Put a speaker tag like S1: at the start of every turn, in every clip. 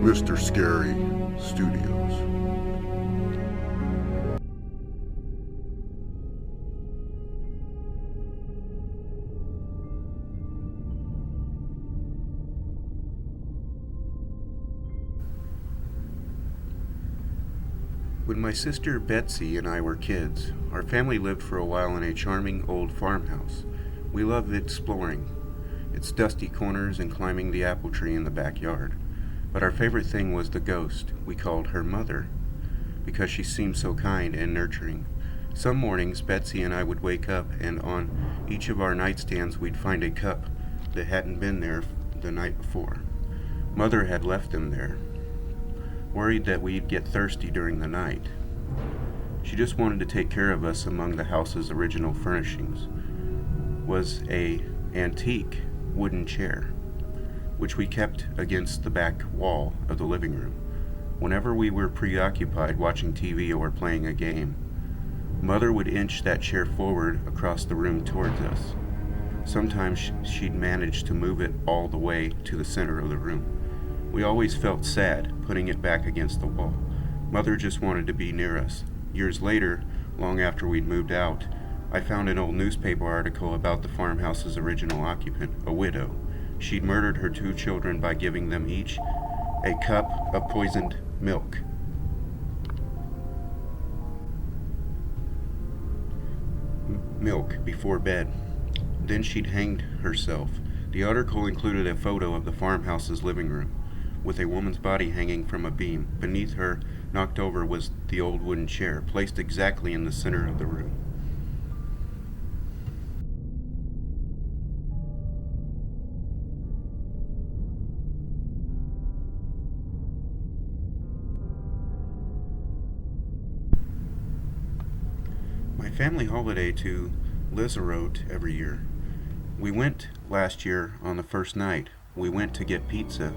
S1: Mr. Scary Studios. When my sister Betsy and I were kids, our family lived for a while in a charming old farmhouse. We loved exploring its dusty corners and climbing the apple tree in the backyard. But our favorite thing was the ghost. We called her Mother because she seemed so kind and nurturing. Some mornings, Betsy and I would wake up, and on each of our nightstands, we'd find a cup that hadn't been there the night before. Mother had left them there, worried that we'd get thirsty during the night. She just wanted to take care of us. Among the house's original furnishings was a antique wooden chair, which we kept against the back wall of the living room. Whenever we were preoccupied watching TV or playing a game, Mother would inch that chair forward across the room towards us. Sometimes she'd manage to move it all the way to the center of the room. We always felt sad putting it back against the wall. Mother just wanted to be near us. Years later, long after we'd moved out, I found an old newspaper article about the farmhouse's original occupant, a widow. She'd murdered her 2 children by giving them each a cup of poisoned milk. Before bed. Then she'd hanged herself. The article included a photo of the farmhouse's living room, with a woman's body hanging from a beam. Beneath her, knocked over, was the old wooden chair, placed exactly in the center of the room. My family holiday to Lizarote every year. We went last year on the first night. We went to get pizza.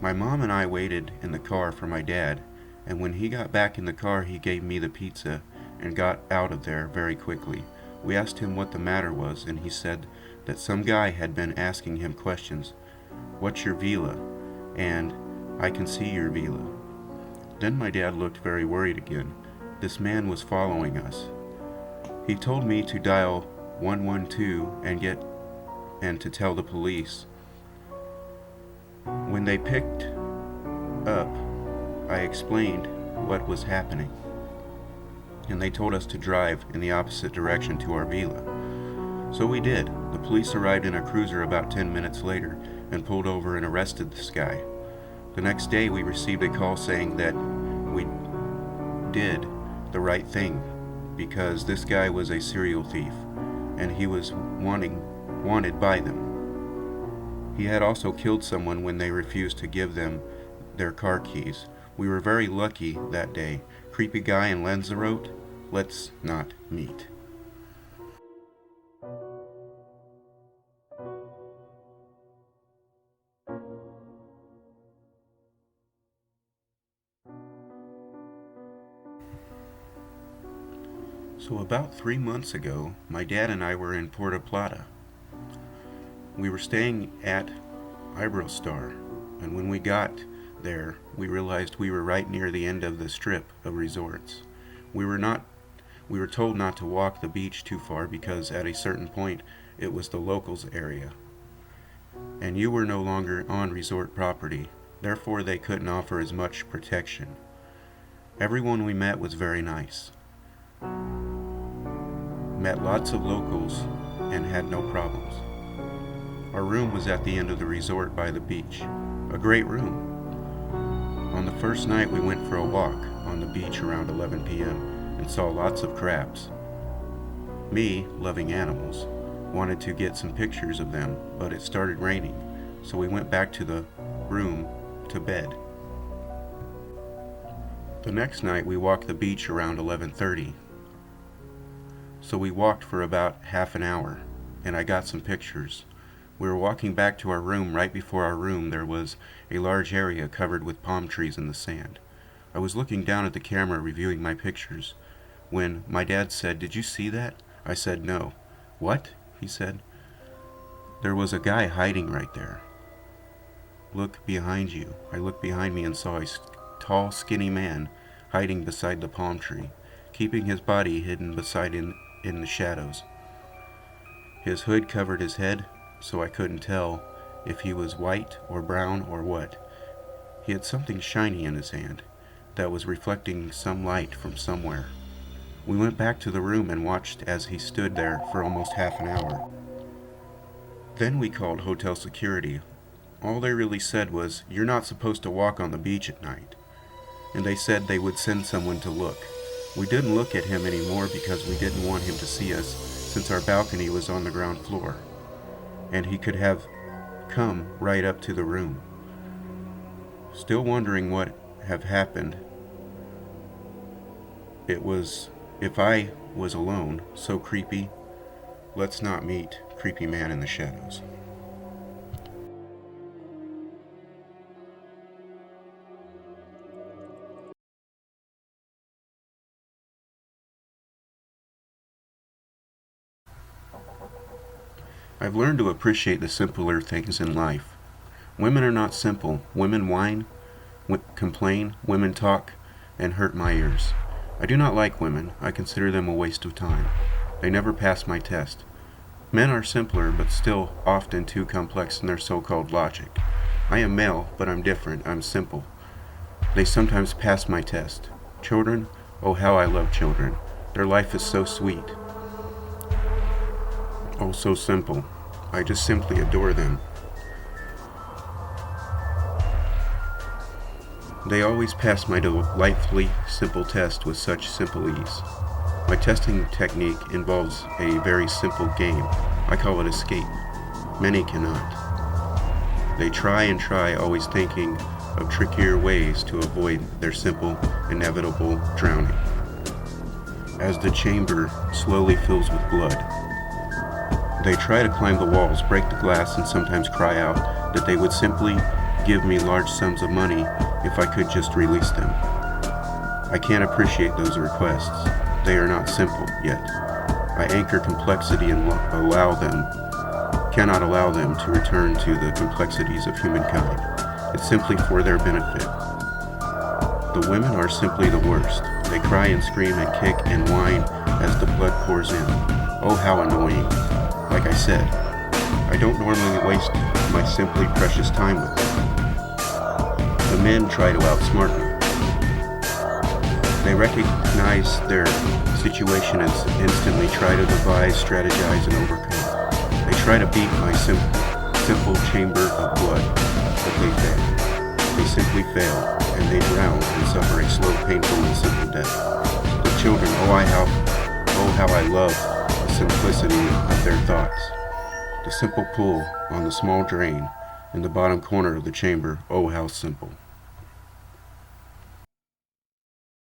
S1: My mom and I waited in the car for my dad, and when he got back in the car, he gave me the pizza and got out of there very quickly. We asked him what the matter was, and he said that some guy had been asking him questions. "What's your villa?" And "I can see your villa." Then my dad looked very worried again. This man was following us. He told me to dial 112 and to tell the police. When they picked up, I explained what was happening, and they told us to drive in the opposite direction to our villa. So we did. The police arrived in a cruiser about 10 minutes later and pulled over and arrested this guy. The next day we received a call saying that we did the right thing because this guy was a serial thief and he was wanted by them. He had also killed someone when they refused to give them their car keys. We were very lucky that day. Creepy guy in Lanzarote? Let's not meet. So about 3 months ago, my dad and I were in Puerto Plata. We were staying at Iberostar, and when we got there, we realized we were right near the end of the strip of resorts. We were told not to walk the beach too far because at a certain point it was the locals' area, and you were no longer on resort property. Therefore, they couldn't offer as much protection. Everyone we met was very nice. Met lots of locals and had no problems. Our room was at the end of the resort by the beach. A great room. On the first night we went for a walk on the beach around 11 p.m. and saw lots of crabs. Me, loving animals, wanted to get some pictures of them, but it started raining, so we went back to the room to bed. The next night we walked the beach around 11:30. So we walked for about half an hour, and I got some pictures. We were walking back to our room. Right before our room there was a large area covered with palm trees in the sand. I was looking down at the camera reviewing my pictures when my dad said, "Did you see that?" I said, "No." "What?" he said. "There was a guy hiding right there." Look behind you. I looked behind me and saw a tall, skinny man hiding beside the palm tree, keeping his body hidden beside in the shadows. His hood covered his head, so I couldn't tell if he was white or brown or what. He had something shiny in his hand that was reflecting some light from somewhere. We went back to the room and watched as he stood there for almost half an hour. Then we called hotel security. All they really said was, "You're not supposed to walk on the beach at night." And they said they would send someone to look. We didn't look at him anymore because we didn't want him to see us, since our balcony was on the ground floor, and he could have come right up to the room. Still wondering what have happened. It was, if I was alone, so creepy. Let's not meet creepy man in the shadows. I've learned to appreciate the simpler things in life. Women are not simple. Women whine, complain, women talk, and hurt my ears. I do not like women. I consider them a waste of time. They never pass my test. Men are simpler, but still often too complex in their so-called logic. I am male, but I'm different. I'm simple. They sometimes pass my test. Children, oh how I love children. Their life is so sweet. Oh, so simple. I just simply adore them. They always pass my delightfully simple test with such simple ease. My testing technique involves a very simple game. I call it escape. Many cannot. They try and try, always thinking of trickier ways to avoid their simple, inevitable drowning. As the chamber slowly fills with blood, they try to climb the walls, break the glass, and sometimes cry out that they would simply give me large sums of money if I could just release them. I can't appreciate those requests. They are not simple yet. I anchor complexity and cannot allow them to return to the complexities of humankind. It's simply for their benefit. The women are simply the worst. They cry and scream and kick and whine as the blood pours in. Oh, how annoying. Like I said, I don't normally waste my simply precious time with them. The men try to outsmart me. They recognize their situation and instantly try to devise, strategize, and overcome. They try to beat my simple chamber of blood, but they fail. They simply fail, and they drown and suffer a slow, painful, and simple death. The children, oh how I love the simplicity of their thoughts. The simple pool on the small drain in the bottom corner of the chamber, oh how simple.